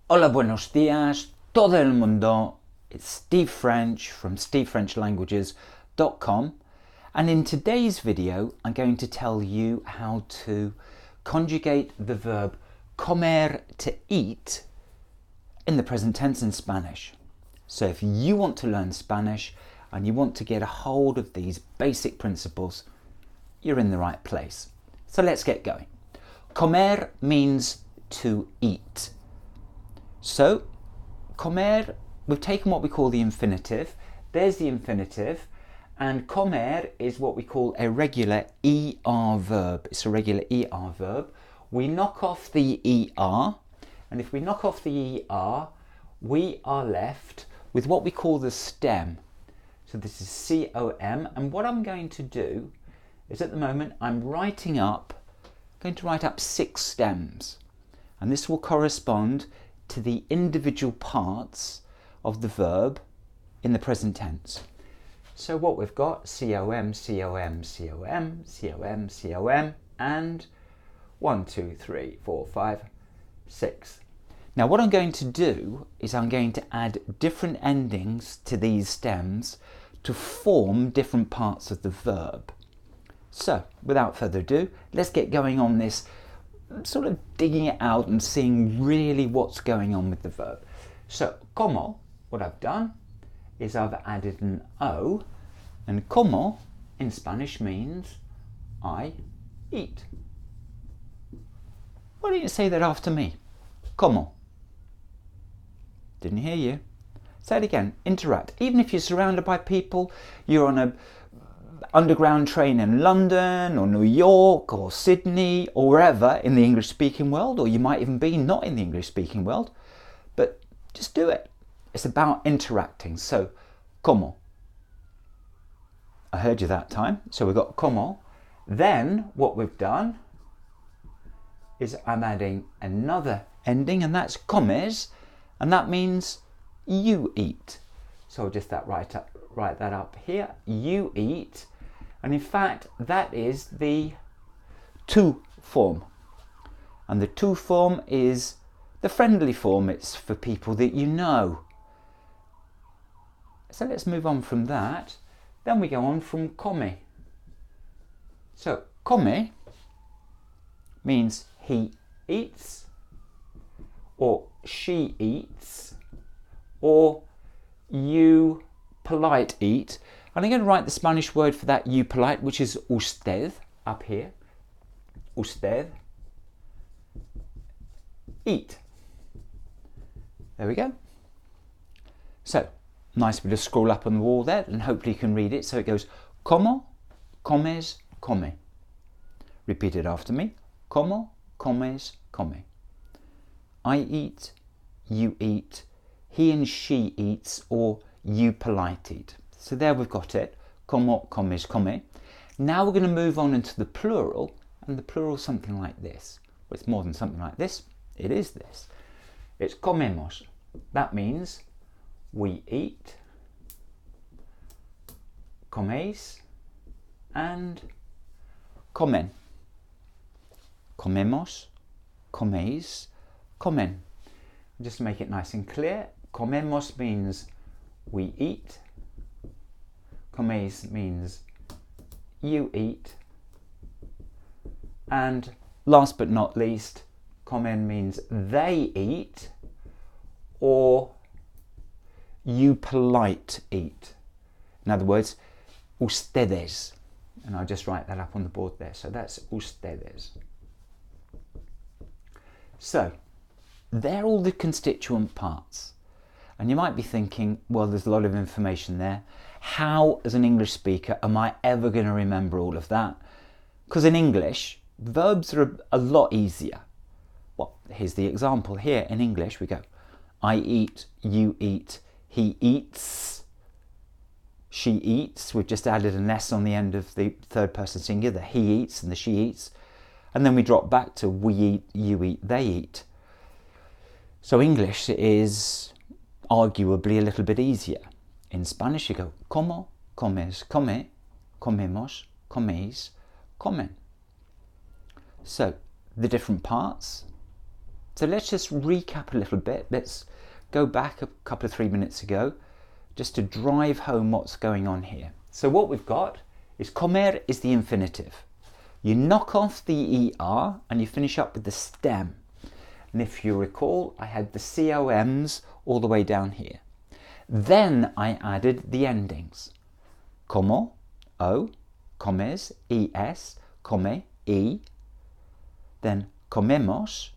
Hola, buenos días, todo el mundo. It's Steve French from stevefrenchlanguages.com, and in today's video I'm going to tell you how to conjugate the verb comer, to eat, in the present tense in Spanish. So if you want to learn Spanish and you want to get a hold of these basic principles, you're in the right place. So let's get going. Comer means to eat. So, comer, we've taken what we call the infinitive. There's the infinitive. And comer is what we call a regular ER verb. It's a regular ER verb. We knock off the ER. And if we knock off the ER, we are left with what we call the stem. So this is COM. And what I'm going to do is, at the moment, I'm going to write up 6 stems. And this will correspond to the individual parts of the verb in the present tense. So what we've got, COM, COM, COM, COM, COM, and 1, 2, 3, 4, 5, 6. Now what I'm going to do is I'm going to add different endings to these stems to form different parts of the verb. So without further ado, let's get going on this, sort of digging it out and seeing really what's going on with the verb. So, como, what I've done is I've added an O, and como in Spanish means I eat. Why don't you say that after me? Como. Didn't hear you. Say it again. Interact. Even if you're surrounded by people, you're on a underground train in London or New York or Sydney or wherever in the English speaking world, or you might even be not in the English speaking world, but just do it. It's about interacting. So, como. I heard you that time. So we've got como. Then what we've done is I'm adding another ending, and that's comes, and that means you eat. So I'll just write that up here. You eat. And in fact, that is the tu form. And the tu form is the friendly form. It's for people that you know. So let's move on from that. Then we go on from come. So come means he eats, or she eats, or you polite eat. And I'm going to write the Spanish word for that, you polite, which is usted, up here. Usted. Eat. There we go. So, nice bit of scroll up on the wall there, and hopefully you can read it. So it goes, como, comes, come. Repeat it after me. Como, comes, come. I eat, you eat, he and she eats, or you polite eat. So there we've got it, como, comes, come. Now we're going to move on into the plural, and the plural is something like this. Well, it's more than something like this, it is this. It's comemos. That means we eat, coméis, and comen. Comemos, coméis, comen. Just to make it nice and clear, comemos means we eat, comes means you eat, and last but not least, comen means they eat, or you polite eat. In other words, ustedes. And I'll just write that up on the board there. So that's ustedes. So, they're all the constituent parts. And you might be thinking, well, there's a lot of information there. How, as an English speaker, am I ever going to remember all of that? Because in English, verbs are a lot easier. Well, here's the example here. In English, we go, I eat, you eat, he eats, she eats. We've just added an S on the end of the third person singular, the he eats and the she eats. And then we drop back to we eat, you eat, they eat. So English is arguably a little bit easier. In Spanish you go como, comes, come, comemos, coméis, comen. So the different parts, So let's just recap a little bit. Let's go back a couple of 3 minutes ago just to drive home what's going on here. So what we've got is comer is the infinitive. You knock off the ER and you finish up with the stem. And if you recall, I had the COMs all the way down here. Then I added the endings. Como, O, comes, ES, come, E. Then comemos,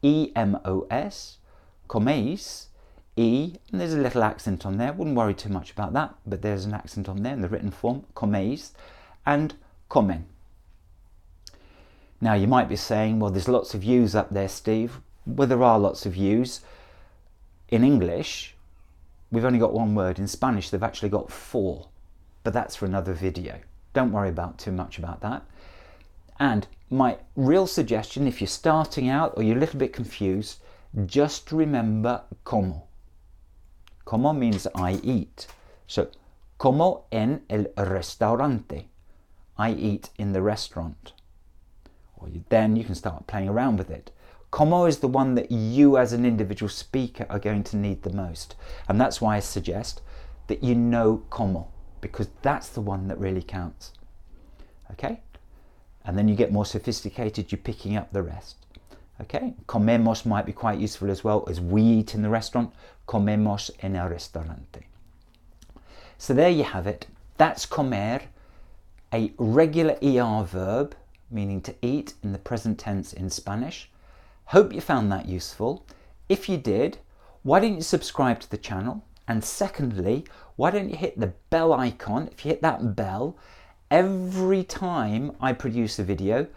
EMOS, coméis, E, and there's a little accent on there. Wouldn't worry too much about that, but there's an accent on there in the written form, coméis, and comen. Now you might be saying, well, there's lots of U's up there, Steve. Well, there are lots of U's. In English, we've only got one word. In Spanish, they've actually got 4, but that's for another video. Don't worry about too much about that. And my real suggestion, if you're starting out or you're a little bit confused, just remember como. Como means I eat. So, como en el restaurante. I eat in the restaurant. Or then you can start playing around with it. Como is the one that you as an individual speaker are going to need the most. And that's why I suggest that you know como, because that's the one that really counts. Okay? And then you get more sophisticated, you're picking up the rest. Okay, comemos might be quite useful as well, as we eat in the restaurant. Comemos en el restaurante. So there you have it. That's comer, a regular ER verb, meaning to eat in the present tense in Spanish. Hope you found that useful. If you did, why don't you subscribe to the channel? And secondly, why don't you hit the bell icon? If you hit that bell, every time I produce a video,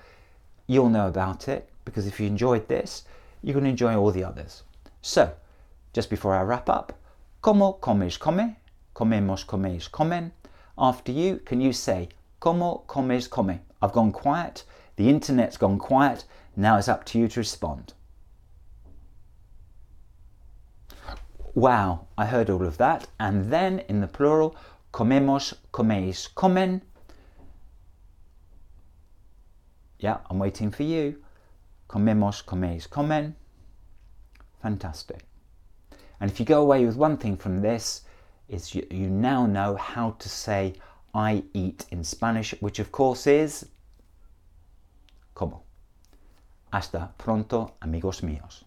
you'll know about it, because if you enjoyed this, you're going to enjoy all the others. So, just before I wrap up, como comes come, comemos coméis comen. After you, can you say como comes come? I've gone quiet, the internet's gone quiet, now it's up to you to respond. Wow, I heard all of that. And then in the plural, comemos coméis comen. Yeah, I'm waiting for you. Comemos coméis comen. Fantastic. And if you go away with one thing from this, is you now know how to say I eat in Spanish, which of course is como. Hasta pronto, amigos míos.